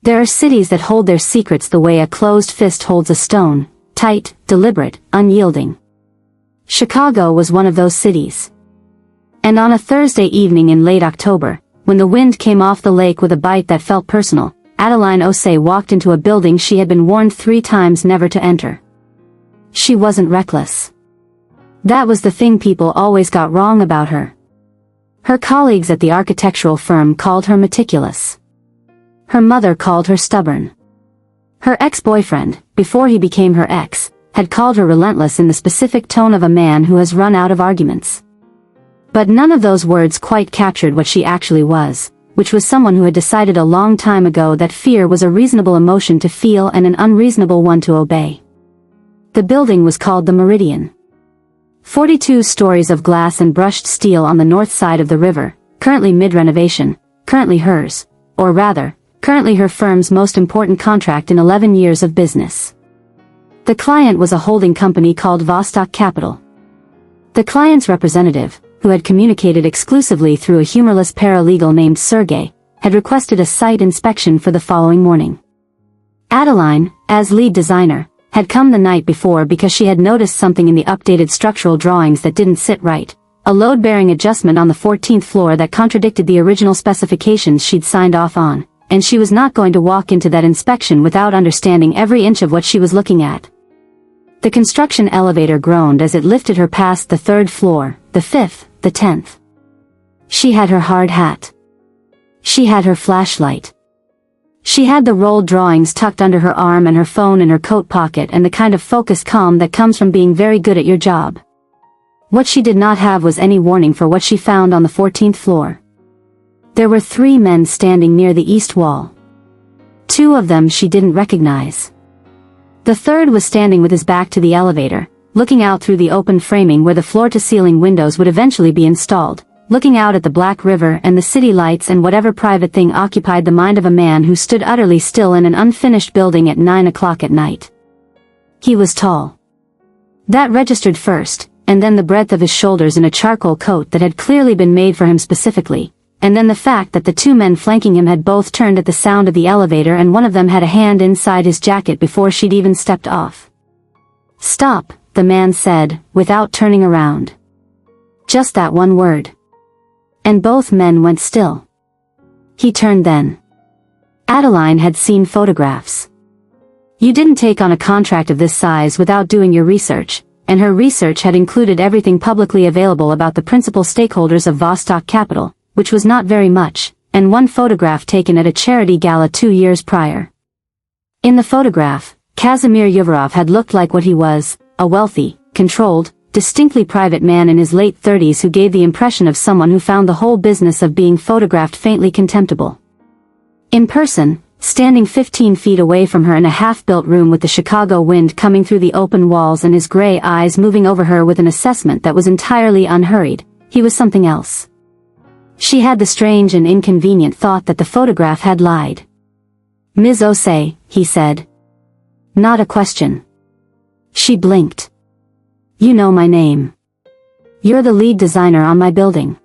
There are cities that hold their secrets the way a closed fist holds a stone, tight, deliberate, unyielding. Chicago was one of those cities. And on a Thursday evening in late October, when the wind came off the lake with a bite that felt personal, Adeline Osei walked into a building she had been warned 3 times never to enter. She wasn't reckless. That was the thing people always got wrong about her. Her colleagues at the architectural firm called her meticulous. Her mother called her stubborn. Her ex-boyfriend, before he became her ex, had called her relentless in the specific tone of a man who has run out of arguments. But none of those words quite captured what she actually was, which was someone who had decided a long time ago that fear was a reasonable emotion to feel and an unreasonable one to obey. The building was called the Meridian. 42 stories of glass and brushed steel on the north side of the river, currently mid-renovation, currently hers, or rather, currently her firm's most important contract in 11 years of business. The client was a holding company called Vostok Capital. The client's representative, who had communicated exclusively through a humorless paralegal named Sergey, had requested a site inspection for the following morning. Adeline, as lead designer, had come the night before because she had noticed something in the updated structural drawings that didn't sit right, a load-bearing adjustment on the 14th floor that contradicted the original specifications she'd signed off on, and she was not going to walk into that inspection without understanding every inch of what she was looking at. The construction elevator groaned as it lifted her past the 3rd floor, the 5th, the 10th. She had her hard hat. She had her flashlight. She had the rolled drawings tucked under her arm and her phone in her coat pocket and the kind of focused calm that comes from being very good at your job. What she did not have was any warning for what she found on the 14th floor. There were 3 men standing near the east wall. 2 of them she didn't recognize. The 3rd was standing with his back to the elevator, looking out through the open framing where the floor-to-ceiling windows would eventually be installed, looking out at the Black River and the city lights and whatever private thing occupied the mind of a man who stood utterly still in an unfinished building at 9 o'clock at night. He was tall. That registered first, and then the breadth of his shoulders in a charcoal coat that had clearly been made for him specifically, and then the fact that the 2 men flanking him had both turned at the sound of the elevator and one of them had a hand inside his jacket before she'd even stepped off. "Stop," the man said, without turning around. Just that one word. And both men went still. He turned then. Adeline had seen photographs. You didn't take on a contract of this size without doing your research, and her research had included everything publicly available about the principal stakeholders of Vostok Capital, which was not very much, and one photograph taken at a charity gala 2 years prior. In the photograph, Kazimir Yuvarov had looked like what he was, a wealthy, controlled, distinctly private man in his late 30s who gave the impression of someone who found the whole business of being photographed faintly contemptible. In person, standing 15 feet away from her in a half-built room with the Chicago wind coming through the open walls and his gray eyes moving over her with an assessment that was entirely unhurried, he was something else. She had the strange and inconvenient thought that the photograph had lied. "Ms. Osei," he said. Not a question. She blinked. "You know my name. You're the lead designer on my building."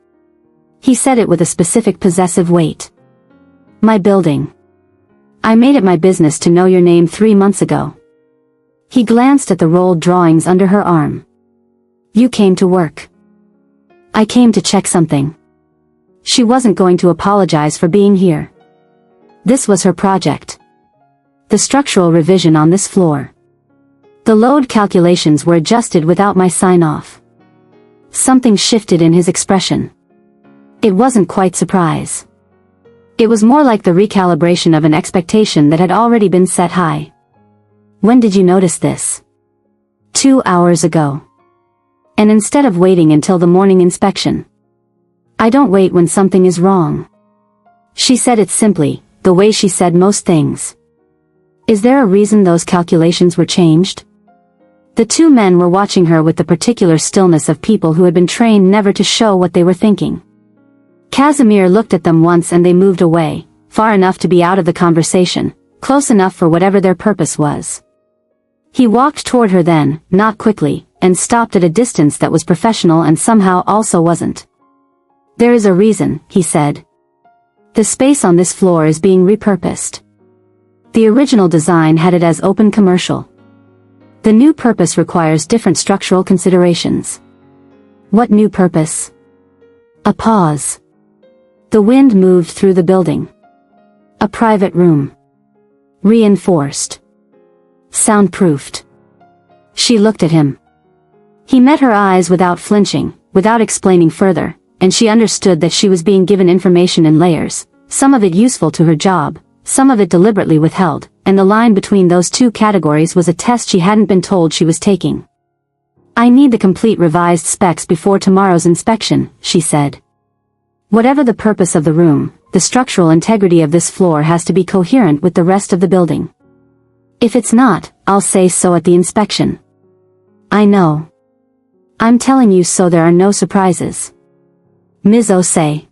He said it with a specific possessive weight. "My building. I made it my business to know your name 3 months ago." He glanced at the rolled drawings under her arm. "You came to work." "I came to check something." She wasn't going to apologize for being here. This was her project. The structural revision on this floor. The load calculations were adjusted without my sign-off. Something shifted in his expression. It wasn't quite surprise. It was more like the recalibration of an expectation that had already been set high. "When did you notice this?" 2 hours ago. And instead of waiting until the morning inspection. "I don't wait when something is wrong." She said it simply, the way she said most things. "Is there a reason those calculations were changed?" The 2 men were watching her with the particular stillness of people who had been trained never to show what they were thinking. Kazimir looked at them once and they moved away, far enough to be out of the conversation, close enough for whatever their purpose was. He walked toward her then, not quickly, and stopped at a distance that was professional and somehow also wasn't. "There is a reason," he said. "The space on this floor is being repurposed. The original design had it as open commercial. The new purpose requires different structural considerations. What new purpose? A pause. The wind moved through the building. A private room. Reinforced. Soundproofed. She looked at him. He met her eyes without flinching, without explaining further, and she understood that she was being given information in layers, some of it useful to her job, some of it deliberately withheld, and the line between those two categories was a test she hadn't been told she was taking. "I need the complete revised specs before tomorrow's inspection," she said. "Whatever the purpose of the room, the structural integrity of this floor has to be coherent with the rest of the building. If it's not, I'll say so at the inspection." "I know. I'm telling you so there are no surprises. Ms. Osei."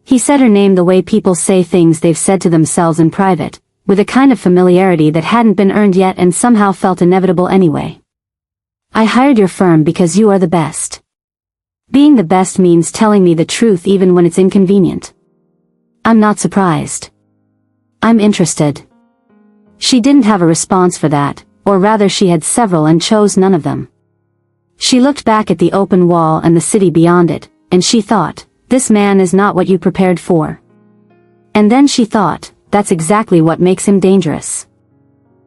He said her name the way people say things they've said to themselves in private, with a kind of familiarity that hadn't been earned yet and somehow felt inevitable anyway. "I hired your firm because you are the best. Being the best means telling me the truth even when it's inconvenient. I'm not surprised. I'm interested." She didn't have a response for that, or rather she had several and chose none of them. She looked back at the open wall and the city beyond it, and she thought, this man is not what you prepared for. And then she thought, that's exactly what makes him dangerous.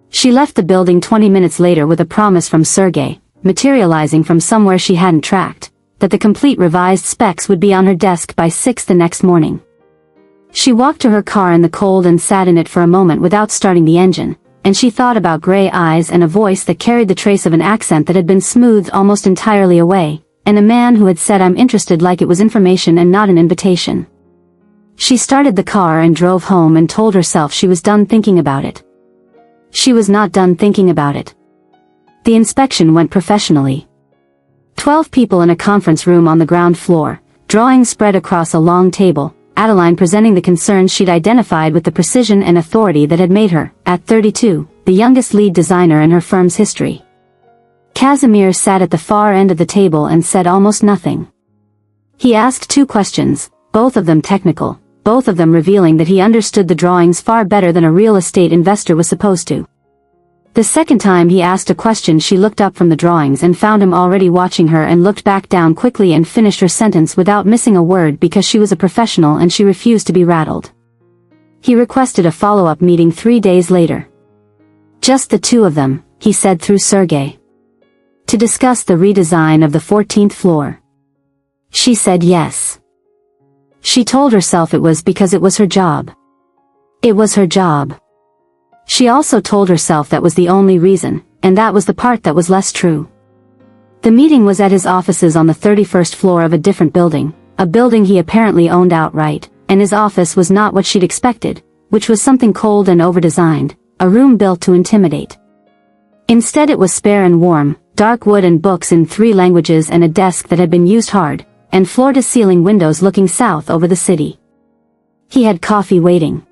She left the building 20 minutes later with a promise from Sergey, materializing from somewhere she hadn't tracked, that the complete revised specs would be on her desk by 6 the next morning. She walked to her car in the cold and sat in it for a moment without starting the engine, and she thought about gray eyes and a voice that carried the trace of an accent that had been smoothed almost entirely away, and a man who had said "I'm interested" like it was information and not an invitation. She started the car and drove home and told herself she was done thinking about it. She was not done thinking about it. The inspection went professionally. 12 people in a conference room on the ground floor, drawings spread across a long table, Adeline presenting the concerns she'd identified with the precision and authority that had made her, at 32, the youngest lead designer in her firm's history. Casimir sat at the far end of the table and said almost nothing. He asked 2 questions, both of them technical, both of them revealing that he understood the drawings far better than a real estate investor was supposed to. The second time he asked a question she looked up from the drawings and found him already watching her and looked back down quickly and finished her sentence without missing a word because she was a professional and she refused to be rattled. He requested a follow-up meeting 3 days later. "Just the 2 of them," he said through Sergey. "To discuss the redesign of the 14th floor." She said yes. She told herself it was because it was her job. It was her job. She also told herself that was the only reason, and that was the part that was less true. The meeting was at his offices on the 31st floor of a different building, a building he apparently owned outright, and his office was not what she'd expected, which was something cold and over-designed, a room built to intimidate. Instead it was spare and warm, dark wood and books in 3 languages and a desk that had been used hard, and floor-to-ceiling windows looking south over the city. He had coffee waiting.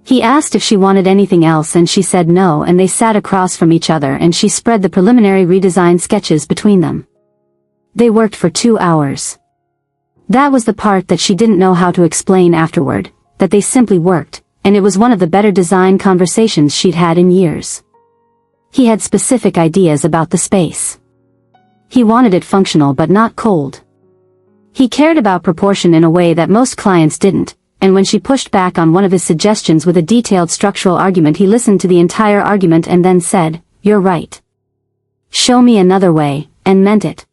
He asked if she wanted anything else and she said no, and they sat across from each other and she spread the preliminary redesign sketches between them. They worked for 2 hours. That was the part that she didn't know how to explain afterward, that they simply worked, and it was one of the better design conversations she'd had in years. He had specific ideas about the space. He wanted it functional but not cold. He cared about proportion in a way that most clients didn't, and when she pushed back on one of his suggestions with a detailed structural argument he listened to the entire argument and then said, "You're right. Show me another way," and meant it.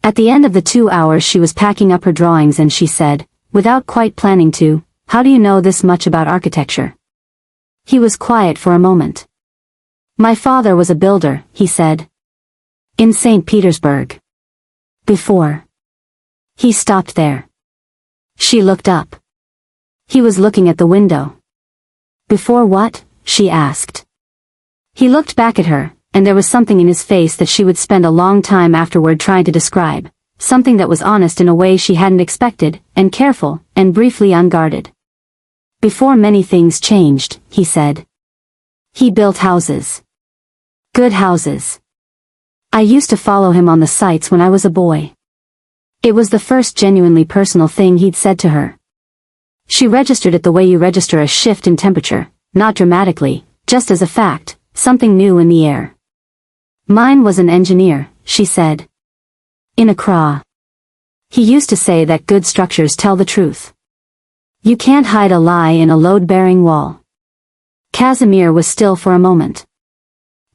At the end of the 2 hours she was packing up her drawings and she said, without quite planning to, "How do you know this much about architecture?" He was quiet for a moment. "My father was a builder," he said. "In St. Petersburg. Before." He stopped there. She looked up. He was looking at the window. "Before what?" she asked. He looked back at her, and there was something in his face that she would spend a long time afterward trying to describe, something that was honest in a way she hadn't expected, and careful, and briefly unguarded. "Before many things changed," he said. "He built houses. Good houses. I used to follow him on the sites when I was a boy." It was the first genuinely personal thing he'd said to her. She registered it the way you register a shift in temperature, not dramatically, just as a fact, something new in the air. Mine was an engineer, she said. In Accra. He used to say that good structures tell the truth. You can't hide a lie in a load-bearing wall. Casimir was still for a moment.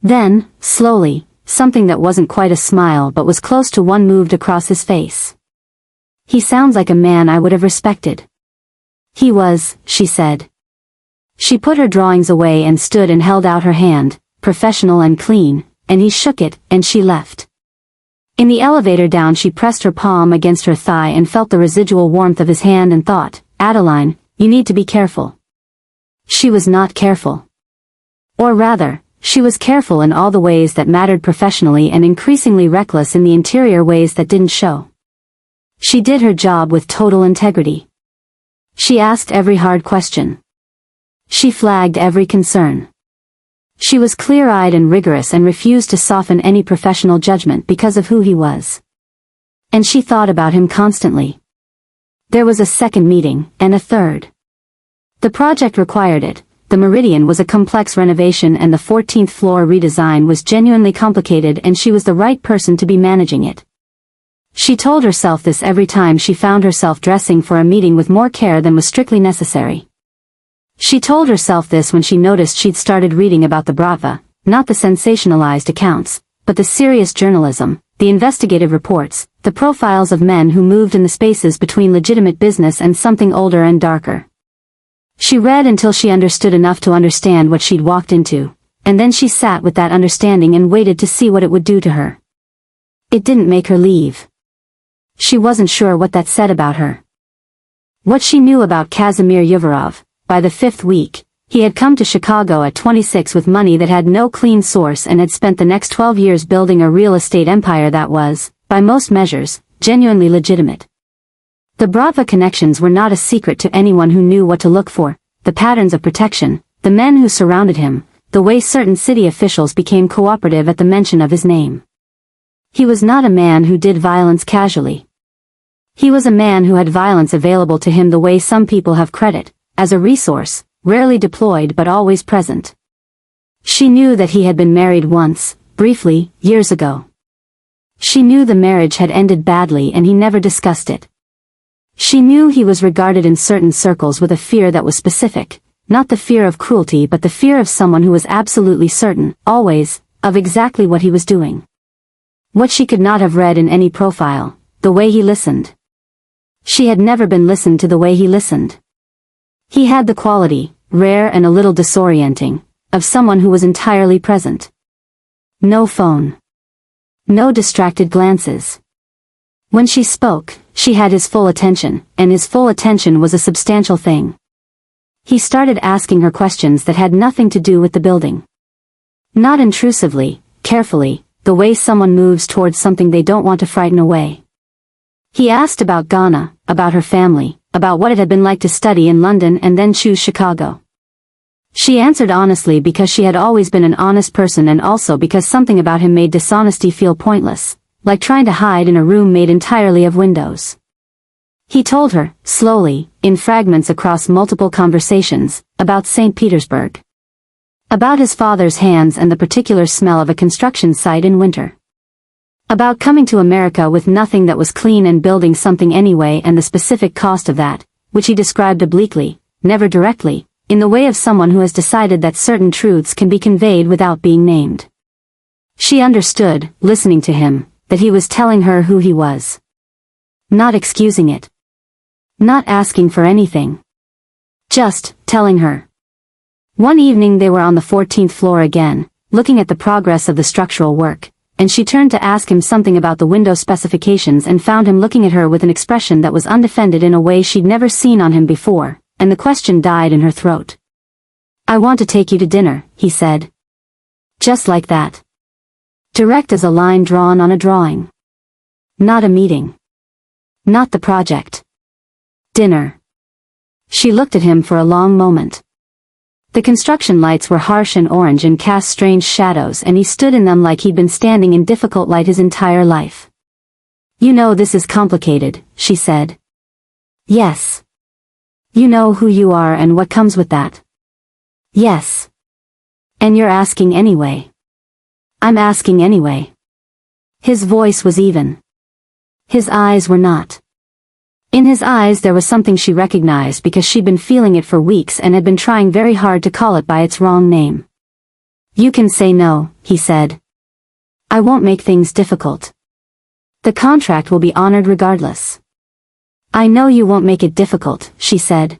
Then, slowly, something that wasn't quite a smile but was close to one moved across his face. He sounds like a man I would have respected. He was, she said. She put her drawings away and stood and held out her hand, professional and clean, and he shook it, and she left. In the elevator down she pressed her palm against her thigh and felt the residual warmth of his hand and thought, Adeline, you need to be careful. She was not careful. Or rather, she was careful in all the ways that mattered professionally and increasingly reckless in the interior ways that didn't show. She did her job with total integrity. She asked every hard question. She flagged every concern. She was clear-eyed and rigorous and refused to soften any professional judgment because of who he was. And she thought about him constantly. There was a second meeting, and a third. The project required it. The Meridian was a complex renovation and the 14th floor redesign was genuinely complicated and she was the right person to be managing it. She told herself this every time she found herself dressing for a meeting with more care than was strictly necessary. She told herself this when she noticed she'd started reading about the Bratva, not the sensationalized accounts, but the serious journalism, the investigative reports, the profiles of men who moved in the spaces between legitimate business and something older and darker. She read until she understood enough to understand what she'd walked into, and then she sat with that understanding and waited to see what it would do to her. It didn't make her leave. She wasn't sure what that said about her. What she knew about Casimir Yuvarov. By the 5th week, he had come to Chicago at 26 with money that had no clean source and had spent the next 12 years building a real estate empire that was, by most measures, genuinely legitimate. The Bratva connections were not a secret to anyone who knew what to look for, the patterns of protection, the men who surrounded him, the way certain city officials became cooperative at the mention of his name. He was not a man who did violence casually. He was a man who had violence available to him the way some people have credit. As a resource, rarely deployed but always present. She knew that he had been married once, briefly, years ago. She knew the marriage had ended badly and he never discussed it. She knew he was regarded in certain circles with a fear that was specific, not the fear of cruelty but the fear of someone who was absolutely certain, always, of exactly what he was doing. What she could not have read in any profile, the way he listened. She had never been listened to the way he listened. He had the quality, rare and a little disorienting, of someone who was entirely present. No phone. No distracted glances. When she spoke, she had his full attention, and his full attention was a substantial thing. He started asking her questions that had nothing to do with the building. Not intrusively, carefully, the way someone moves towards something they don't want to frighten away. He asked about Ghana, about her family, about what it had been like to study in London and then choose Chicago. She answered honestly because she had always been an honest person and also because something about him made dishonesty feel pointless, like trying to hide in a room made entirely of windows. He told her, slowly, in fragments across multiple conversations, about St. Petersburg. About his father's hands and the particular smell of a construction site in winter. About coming to America with nothing that was clean and building something anyway and the specific cost of that, which he described obliquely, never directly, in the way of someone who has decided that certain truths can be conveyed without being named. She understood, listening to him, that he was telling her who he was. Not excusing it. Not asking for anything. Just telling her. One evening they were on the 14th floor again, looking at the progress of the structural work, and she turned to ask him something about the window specifications and found him looking at her with an expression that was undefended in a way she'd never seen on him before, and the question died in her throat. "I want to take you to dinner," he said. Just like that. Direct as a line drawn on a drawing. Not a meeting. Not the project. Dinner. She looked at him for a long moment. The construction lights were harsh and orange and cast strange shadows and he stood in them like he'd been standing in difficult light his entire life. "You know this is complicated," she said. "Yes. You know who you are and what comes with that. Yes. And you're asking anyway. I'm asking anyway. His voice was even. His eyes were not. In his eyes there was something she recognized because she'd been feeling it for weeks and had been trying very hard to call it by its wrong name. You can say no, he said. I won't make things difficult. The contract will be honored regardless. I know you won't make it difficult, she said.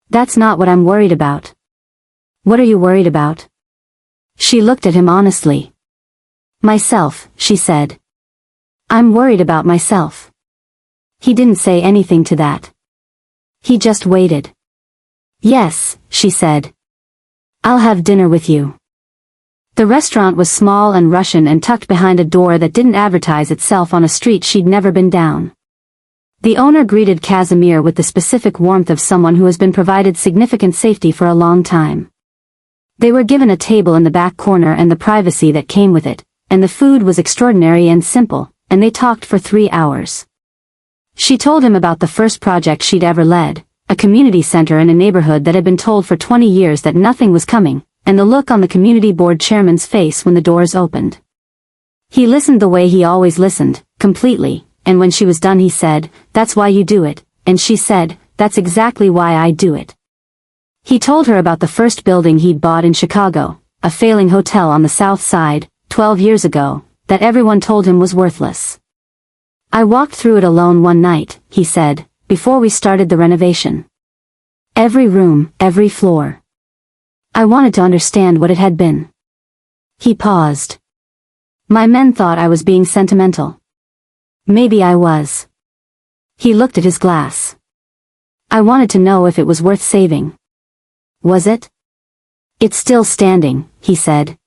That's not what I'm worried about. What are you worried about? She looked at him honestly. Myself, she said. I'm worried about myself. He didn't say anything to that. He just waited. Yes, she said. I'll have dinner with you. The restaurant was small and Russian and tucked behind a door that didn't advertise itself on a street she'd never been down. The owner greeted Casimir with the specific warmth of someone who has been provided significant safety for a long time. They were given a table in the back corner and the privacy that came with it, and the food was extraordinary and simple, and they talked for 3 hours. She told him about the first project she'd ever led, a community center in a neighborhood that had been told for 20 years that nothing was coming, and the look on the community board chairman's face when the doors opened. He listened the way he always listened, completely, and when she was done he said, "That's why you do it," and she said, "That's exactly why I do it." He told her about the first building he'd bought in Chicago, a failing hotel on the South Side, 12 years ago, that everyone told him was worthless. I walked through it alone one night, he said, before we started the renovation. Every room, every floor. I wanted to understand what it had been. He paused. My men thought I was being sentimental. Maybe I was. He looked at his glass. I wanted to know if it was worth saving. Was it? It's still standing, he said.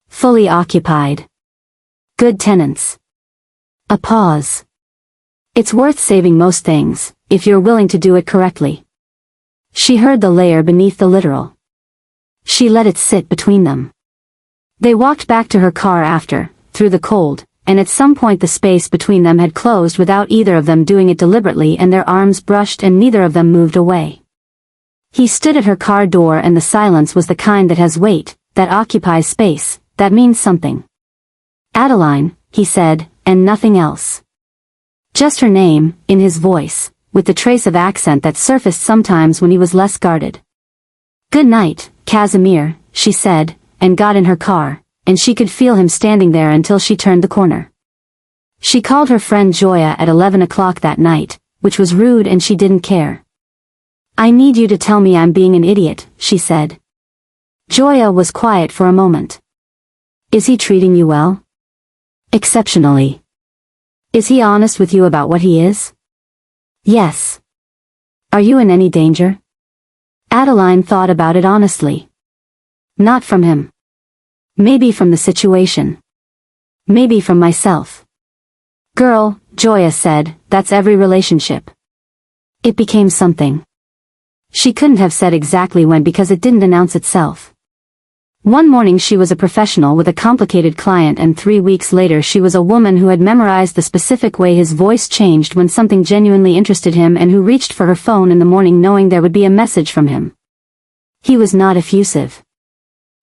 Fully occupied. Good tenants. A pause. It's worth saving most things, if you're willing to do it correctly. She heard the layer beneath the literal. She let it sit between them. They walked back to her car after, through the cold, and at some point the space between them had closed without either of them doing it deliberately and their arms brushed and neither of them moved away. He stood at her car door and the silence was the kind that has weight, that occupies space, that means something. Adeline, he said, and nothing else. Just her name, in his voice, with the trace of accent that surfaced sometimes when he was less guarded. Good night, Casimir, she said, and got in her car, and she could feel him standing there until she turned the corner. She called her friend Joya at 11 o'clock that night, which was rude and she didn't care. I need you to tell me I'm being an idiot, she said. Joya was quiet for a moment. Is he treating you well? Exceptionally. Is he honest with you about what he is? Yes. Are you in any danger? Adeline thought about it honestly. Not from him. Maybe from the situation. Maybe from myself. Girl, Joya said, that's every relationship. It became something. She couldn't have said exactly when because it didn't announce itself. One morning she was a professional with a complicated client and 3 weeks later she was a woman who had memorized the specific way his voice changed when something genuinely interested him and who reached for her phone in the morning knowing there would be a message from him. He was not effusive.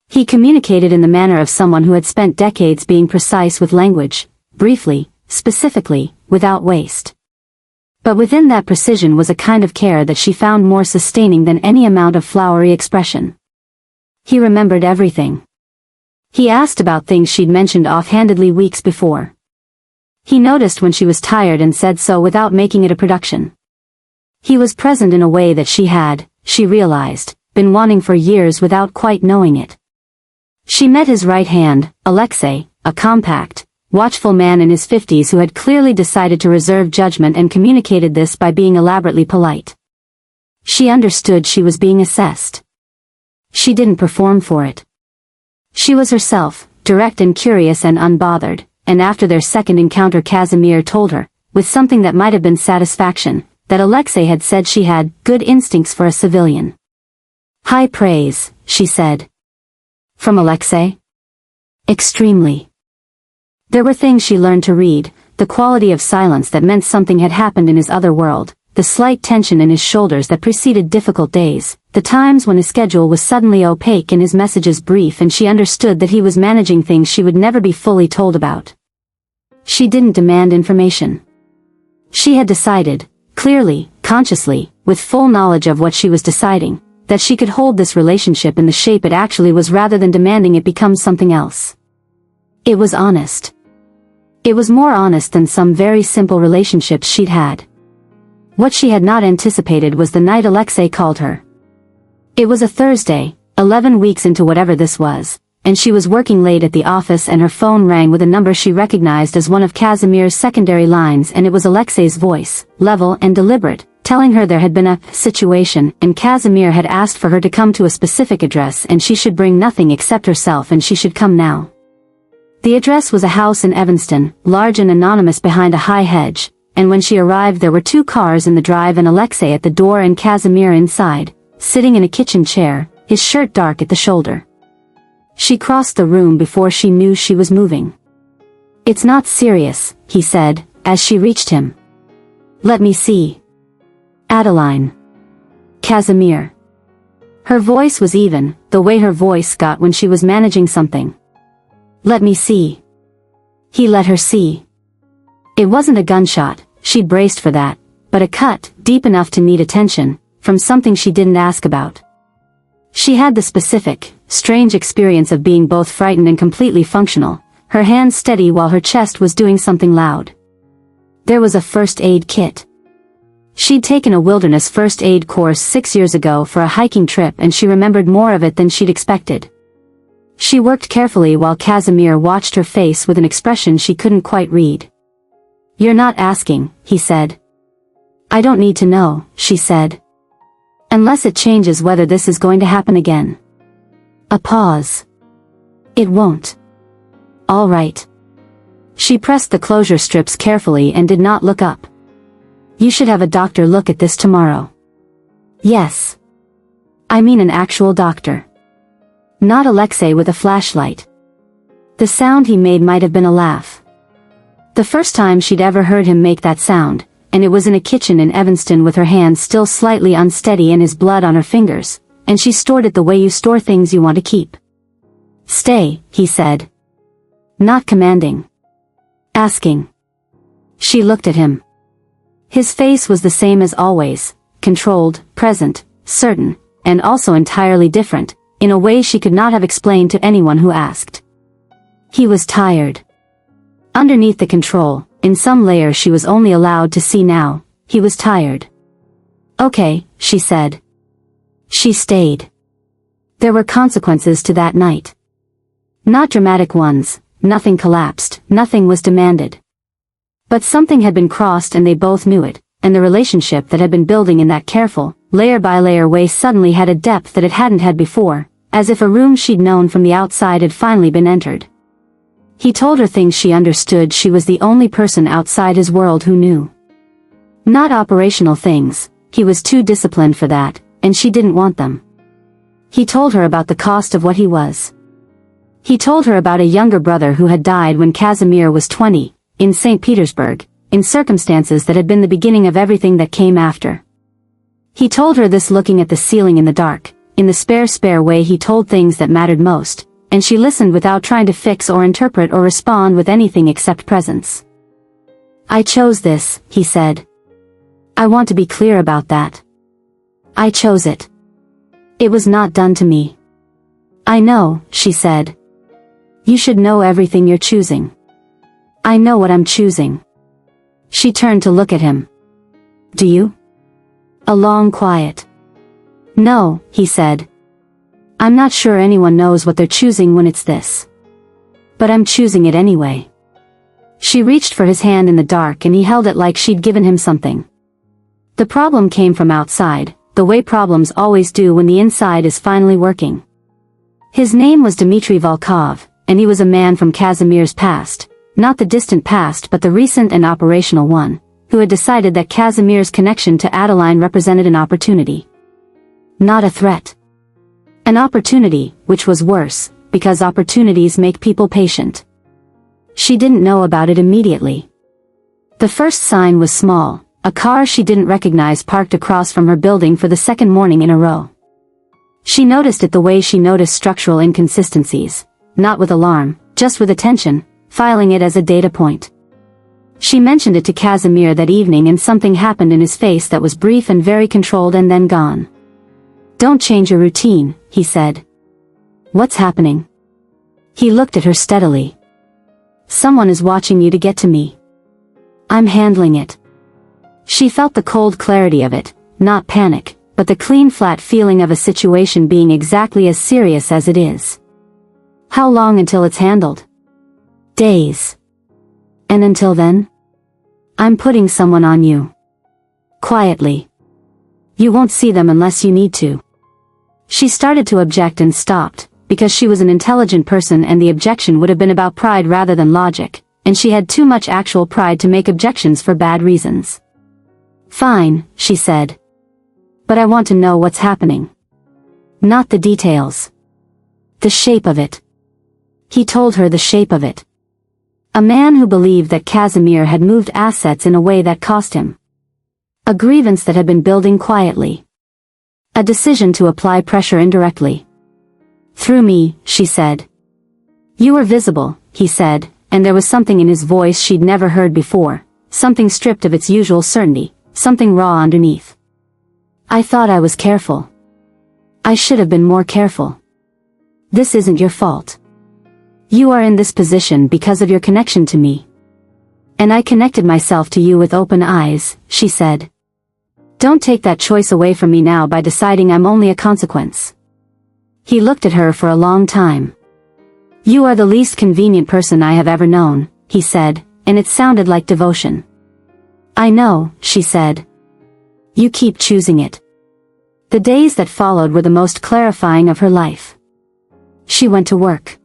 He communicated in the manner of someone who had spent decades being precise with language, briefly, specifically, without waste. But within that precision was a kind of care that she found more sustaining than any amount of flowery expression. He remembered everything. He asked about things she'd mentioned offhandedly weeks before. He noticed when she was tired and said so without making it a production. He was present in a way that she realized, been wanting for years without quite knowing it. She met his right hand, Alexei, a compact, watchful man in his 50s who had clearly decided to reserve judgment and communicated this by being elaborately polite. She understood she was being assessed. She didn't perform for it. She was herself, direct and curious and unbothered, and after their second encounter Casimir told her, with something that might have been satisfaction, that Alexei had said she had good instincts for a civilian. High praise, she said. From Alexei? Extremely. There were things she learned to read, the quality of silence that meant something had happened in his other world, the slight tension in his shoulders that preceded difficult days, the times when his schedule was suddenly opaque and his messages brief, and she understood that he was managing things she would never be fully told about. She didn't demand information. She had decided, clearly, consciously, with full knowledge of what she was deciding, that she could hold this relationship in the shape it actually was rather than demanding it become something else. It was honest. It was more honest than some very simple relationships she'd had. What she had not anticipated was the night Alexei called her. It was a Thursday, 11 weeks into whatever this was, and she was working late at the office, and her phone rang with a number she recognized as one of Casimir's secondary lines, and it was Alexei's voice, level and deliberate, telling her there had been a situation, and Casimir had asked for her to come to a specific address, and she should bring nothing except herself, and she should come now. The address was a house in Evanston, large and anonymous behind a high hedge, and when she arrived there were 2 cars in the drive and Alexei at the door and Casimir inside, sitting in a kitchen chair, his shirt dark at the shoulder. She crossed the room before she knew she was moving. "It's not serious," he said, as she reached him. "Let me see." "Adeline." "Casimir." Her voice was even, the way her voice got when she was managing something. "Let me see." He let her see. It wasn't a gunshot, she'd braced for that, but a cut, deep enough to need attention, from something she didn't ask about. She had the specific, strange experience of being both frightened and completely functional, her hands steady while her chest was doing something loud. There was a first aid kit. She'd taken a wilderness first aid course 6 years ago for a hiking trip, and she remembered more of it than she'd expected. She worked carefully while Casimir watched her face with an expression she couldn't quite read. "You're not asking," he said. "I don't need to know," she said. "Unless it changes whether this is going to happen again." A pause. "It won't." "All right." She pressed the closure strips carefully and did not look up. "You should have a doctor look at this tomorrow." "Yes. I mean an actual doctor. Not Alexei with a flashlight." The sound he made might have been a laugh. The first time she'd ever heard him make that sound, and it was in a kitchen in Evanston with her hands still slightly unsteady and his blood on her fingers, and she stored it the way you store things you want to keep. "Stay," he said. Not commanding. Asking. She looked at him. His face was the same as always, controlled, present, certain, and also entirely different, in a way she could not have explained to anyone who asked. He was tired. Underneath the control, in some layer she was only allowed to see now, he was tired. "Okay," she said. She stayed. There were consequences to that night. Not dramatic ones, nothing collapsed, nothing was demanded. But something had been crossed and they both knew it, and the relationship that had been building in that careful, layer-by-layer way suddenly had a depth that it hadn't had before, as if a room she'd known from the outside had finally been entered. He told her things she understood. She was the only person outside his world who knew. Not operational things, he was too disciplined for that, and she didn't want them. He told her about the cost of what he was. He told her about a younger brother who had died when Casimir was 20, in St. Petersburg, in circumstances that had been the beginning of everything that came after. He told her this looking at the ceiling in the dark, in the spare way he told things that mattered most, and she listened without trying to fix or interpret or respond with anything except presence. "I chose this," he said. "I want to be clear about that. I chose it. It was not done to me." "I know," she said. "You should know everything you're choosing." "I know what I'm choosing." She turned to look at him. "Do you?" A long quiet. "No," he said. "I'm not sure anyone knows what they're choosing when it's this. But I'm choosing it anyway." She reached for his hand in the dark and he held it like she'd given him something. The problem came from outside, the way problems always do when the inside is finally working. His name was Dmitry Volkov, and he was a man from Casimir's past, not the distant past but the recent and operational one, who had decided that Casimir's connection to Adeline represented an opportunity. Not a threat. An opportunity, which was worse, because opportunities make people patient. She didn't know about it immediately. The first sign was small, a car she didn't recognize parked across from her building for the second morning in a row. She noticed it the way she noticed structural inconsistencies, not with alarm, just with attention, filing it as a data point. She mentioned it to Casimir that evening and something happened in his face that was brief and very controlled and then gone. "Don't change your routine," he said. "What's happening?" He looked at her steadily. "Someone is watching you to get to me. I'm handling it." She felt the cold clarity of it, not panic, but the clean flat feeling of a situation being exactly as serious as it is. "How long until it's handled?" "Days." "And until then?" "I'm putting someone on you." Quietly. "You won't see them unless you need to." She started to object and stopped, because she was an intelligent person and the objection would have been about pride rather than logic, and she had too much actual pride to make objections for bad reasons. "Fine," she said. "But I want to know what's happening. Not the details. The shape of it." He told her the shape of it. A man who believed that Casimir had moved assets in a way that cost him. A grievance that had been building quietly. A decision to apply pressure indirectly. "Through me," she said. "You were visible," he said, and there was something in his voice she'd never heard before, something stripped of its usual certainty, something raw underneath. "I thought I was careful. I should have been more careful. This isn't your fault. You are in this position because of your connection to me. And I connected myself to you with open eyes," she said. "Don't take that choice away from me now by deciding I'm only a consequence." He looked at her for a long time. "You are the least convenient person I have ever known," he said, and it sounded like devotion. "I know," she said. "You keep choosing it." The days that followed were the most clarifying of her life. She went to work.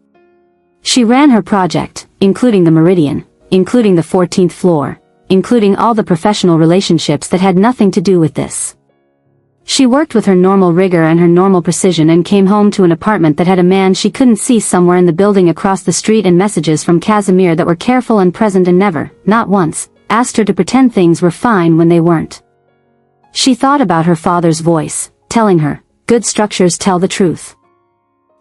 She ran her project, including the Meridian, including the 14th floor, including all the professional relationships that had nothing to do with this. She worked with her normal rigor and her normal precision and came home to an apartment that had a man she couldn't see somewhere in the building across the street and messages from Casimir that were careful and present and never, not once, asked her to pretend things were fine when they weren't. She thought about her father's voice, telling her, "Good structures tell the truth."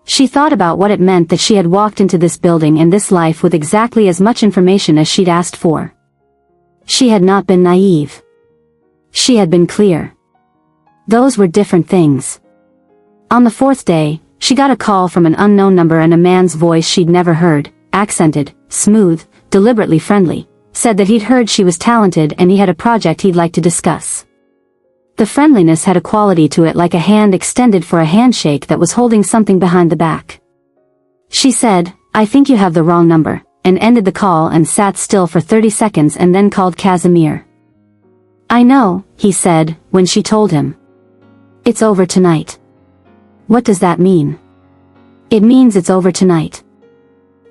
She thought about what it meant that she had walked into this building and this life with exactly as much information as she'd asked for. She had not been naive. She had been clear. Those were different things. On the fourth day, she got a call from an unknown number and a man's voice she'd never heard, accented, smooth, deliberately friendly, said that he'd heard she was talented and he had a project he'd like to discuss. The friendliness had a quality to it like a hand extended for a handshake that was holding something behind the back. She said, "I think you have the wrong number," and ended the call and sat still for 30 seconds and then called Casimir. "I know," he said, when she told him. "It's over tonight." "What does that mean?" "It means it's over tonight."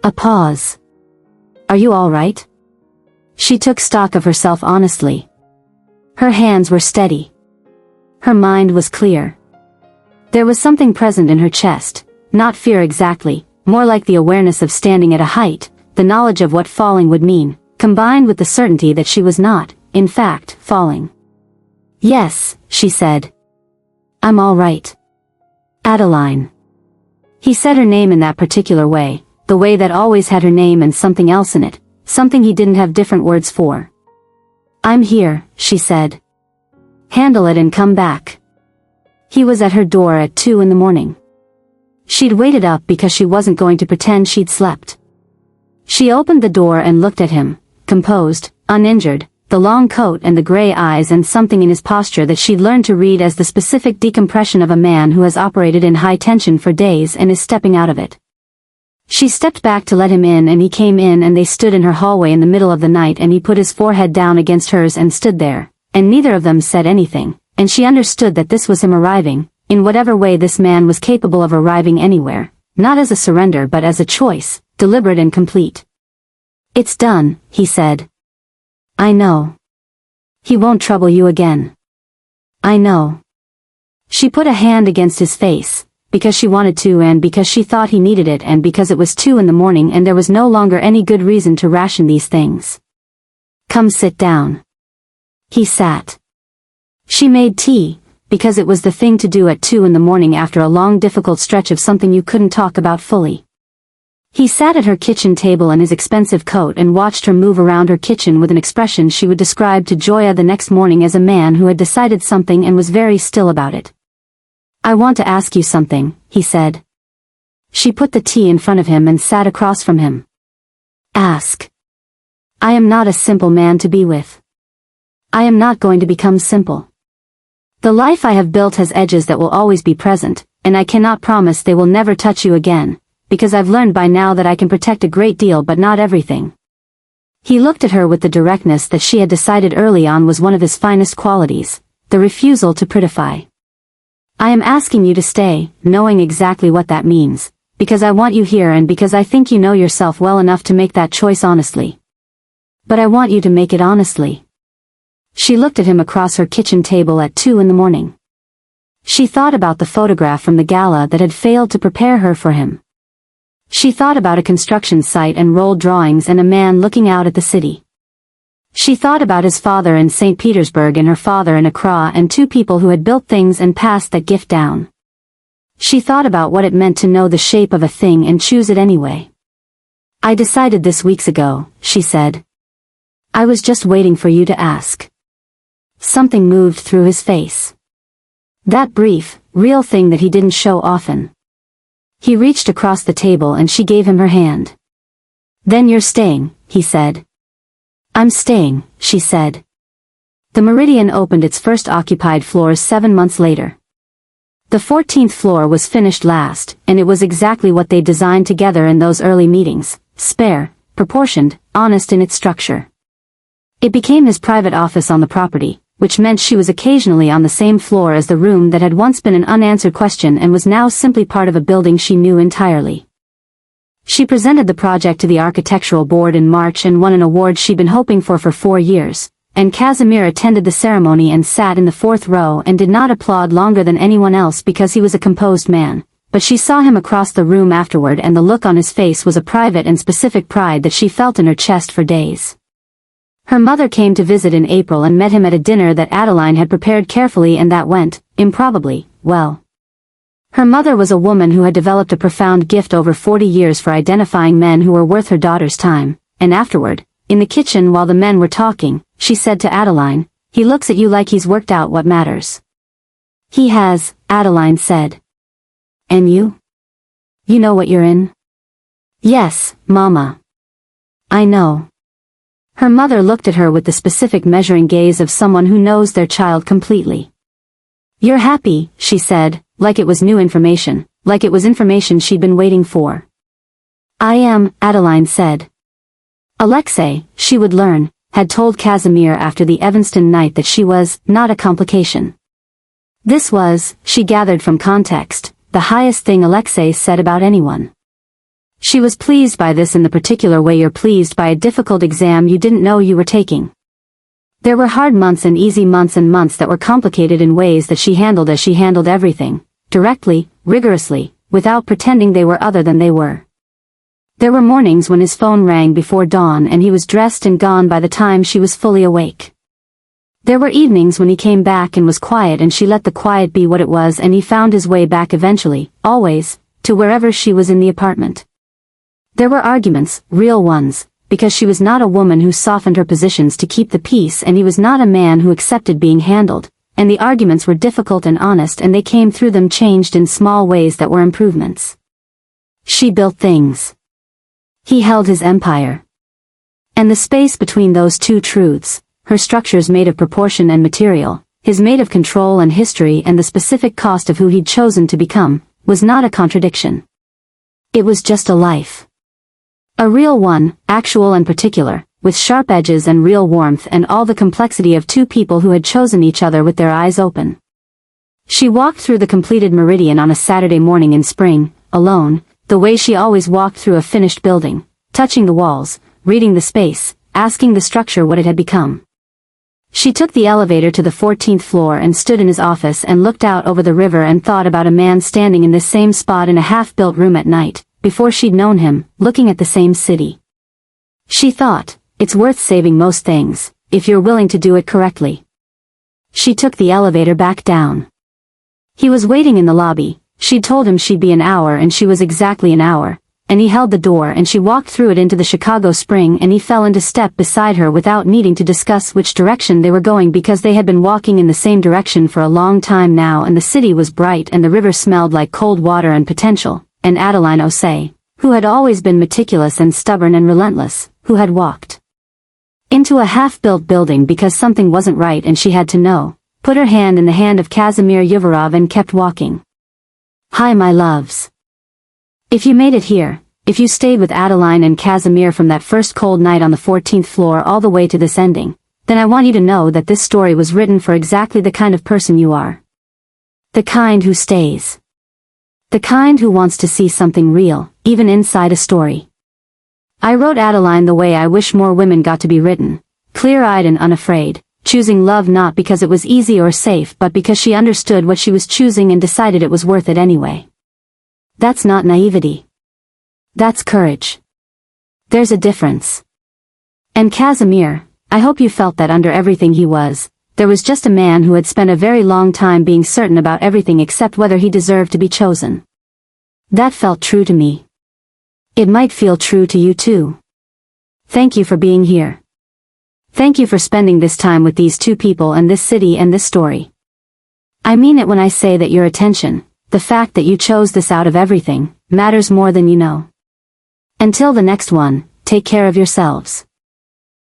A pause. "Are you all right?" She took stock of herself honestly. Her hands were steady. Her mind was clear. There was something present in her chest, not fear exactly, more like the awareness of standing at a height, the knowledge of what falling would mean, combined with the certainty that she was not, in fact, falling. "Yes," she said. "I'm all right. Adeline." He said her name in that particular way, the way that always had her name and something else in it, something he didn't have different words for. "I'm here," she said. "Handle it and come back." He was at her door at 2 in the morning. She'd waited up because she wasn't going to pretend she'd slept. She opened the door and looked at him, composed, uninjured, the long coat and the gray eyes and something in his posture that she'd learned to read as the specific decompression of a man who has operated in high tension for days and is stepping out of it. She stepped back to let him in and he came in and they stood in her hallway in the middle of the night and he put his forehead down against hers and stood there, and neither of them said anything, and she understood that this was him arriving, in whatever way this man was capable of arriving anywhere, not as a surrender but as a choice, deliberate and complete. "It's done," he said. "I know. He won't trouble you again." "I know." She put a hand against his face, because she wanted to and because she thought he needed it and because it was 2 in the morning and there was no longer any good reason to ration these things. "Come sit down." He sat. She made tea, because it was the thing to do at 2 in the morning after a long difficult stretch of something you couldn't talk about fully. He sat at her kitchen table in his expensive coat and watched her move around her kitchen with an expression she would describe to Joya the next morning as a man who had decided something and was very still about it. "I want to ask you something," he said. She put the tea in front of him and sat across from him. "Ask." "I am not a simple man to be with. I am not going to become simple. The life I have built has edges that will always be present, and I cannot promise they will never touch you again, because I've learned by now that I can protect a great deal but not everything." He looked at her with the directness that she had decided early on was one of his finest qualities, the refusal to prettify. "I am asking you to stay, knowing exactly what that means, because I want you here and because I think you know yourself well enough to make that choice honestly. But I want you to make it honestly." She looked at him across her kitchen table at 2 in the morning. She thought about the photograph from the gala that had failed to prepare her for him. She thought about a construction site and rolled drawings and a man looking out at the city. She thought about his father in St. Petersburg and her father in Accra and 2 people who had built things and passed that gift down. She thought about what it meant to know the shape of a thing and choose it anyway. "I decided this weeks ago," she said. "I was just waiting for you to ask." Something moved through his face. That brief, real thing that he didn't show often. He reached across the table and she gave him her hand. "Then you're staying," he said. "I'm staying," she said. The Meridian opened its first occupied floors 7 months later. The 14th floor was finished last, and it was exactly what they designed together in those early meetings, spare, proportioned, honest in its structure. It became his private office on the property, which meant she was occasionally on the same floor as the room that had once been an unanswered question and was now simply part of a building she knew entirely. She presented the project to the architectural board in March and won an award she'd been hoping for 4 years, and Casimir attended the ceremony and sat in the 4th row and did not applaud longer than anyone else because he was a composed man, but she saw him across the room afterward and the look on his face was a private and specific pride that she felt in her chest for days. Her mother came to visit in April and met him at a dinner that Adeline had prepared carefully and that went, improbably, well. Her mother was a woman who had developed a profound gift over 40 years for identifying men who were worth her daughter's time, and afterward, in the kitchen while the men were talking, she said to Adeline, "He looks at you like he's worked out what matters." "He has," Adeline said. "And you? You know what you're in?" "Yes, Mama. I know." Her mother looked at her with the specific measuring gaze of someone who knows their child completely. "You're happy," she said, like it was new information, like it was information she'd been waiting for. "I am," Adeline said. Alexei, she would learn, had told Casimir after the Evanston night that she was not a complication. This was, she gathered from context, the highest thing Alexei said about anyone. She was pleased by this in the particular way you're pleased by a difficult exam you didn't know you were taking. There were hard months and easy months and months that were complicated in ways that she handled as she handled everything, directly, rigorously, without pretending they were other than they were. There were mornings when his phone rang before dawn and he was dressed and gone by the time she was fully awake. There were evenings when he came back and was quiet and she let the quiet be what it was and he found his way back eventually, always, to wherever she was in the apartment. There were arguments, real ones, because she was not a woman who softened her positions to keep the peace and he was not a man who accepted being handled, and the arguments were difficult and honest and they came through them changed in small ways that were improvements. She built things. He held his empire. And the space between those two truths, her structures made of proportion and material, his made of control and history and the specific cost of who he'd chosen to become, was not a contradiction. It was just a life. A real one, actual and particular, with sharp edges and real warmth and all the complexity of 2 people who had chosen each other with their eyes open. She walked through the completed Meridian on a Saturday morning in spring, alone, the way she always walked through a finished building, touching the walls, reading the space, asking the structure what it had become. She took the elevator to the 14th floor and stood in his office and looked out over the river and thought about a man standing in this same spot in a half-built room at night, before she'd known him, looking at the same city. She thought, it's worth saving most things, if you're willing to do it correctly. She took the elevator back down. He was waiting in the lobby. She'd told him she'd be an hour and she was exactly an hour, and he held the door and she walked through it into the Chicago Spring and he fell into step beside her without needing to discuss which direction they were going because they had been walking in the same direction for a long time now and the city was bright and the river smelled like cold water and potential, and Adeline Osei, who had always been meticulous and stubborn and relentless, who had walked into a half-built building because something wasn't right and she had to know, put her hand in the hand of Kazimir Yuvarov and kept walking. Hi my loves. If you made it here, if you stayed with Adeline and Kazimir from that first cold night on the 14th floor all the way to this ending, then I want you to know that this story was written for exactly the kind of person you are. The kind who stays. The kind who wants to see something real, even inside a story. I wrote Adeline the way I wish more women got to be written, clear-eyed and unafraid, choosing love not because it was easy or safe but because she understood what she was choosing and decided it was worth it anyway. That's not naivety. That's courage. There's a difference. And Kazimir, I hope you felt that under everything he was, there was just a man who had spent a very long time being certain about everything except whether he deserved to be chosen. That felt true to me. It might feel true to you too. Thank you for being here. Thank you for spending this time with these two people and this city and this story. I mean it when I say that your attention, the fact that you chose this out of everything, matters more than you know. Until the next one, take care of yourselves.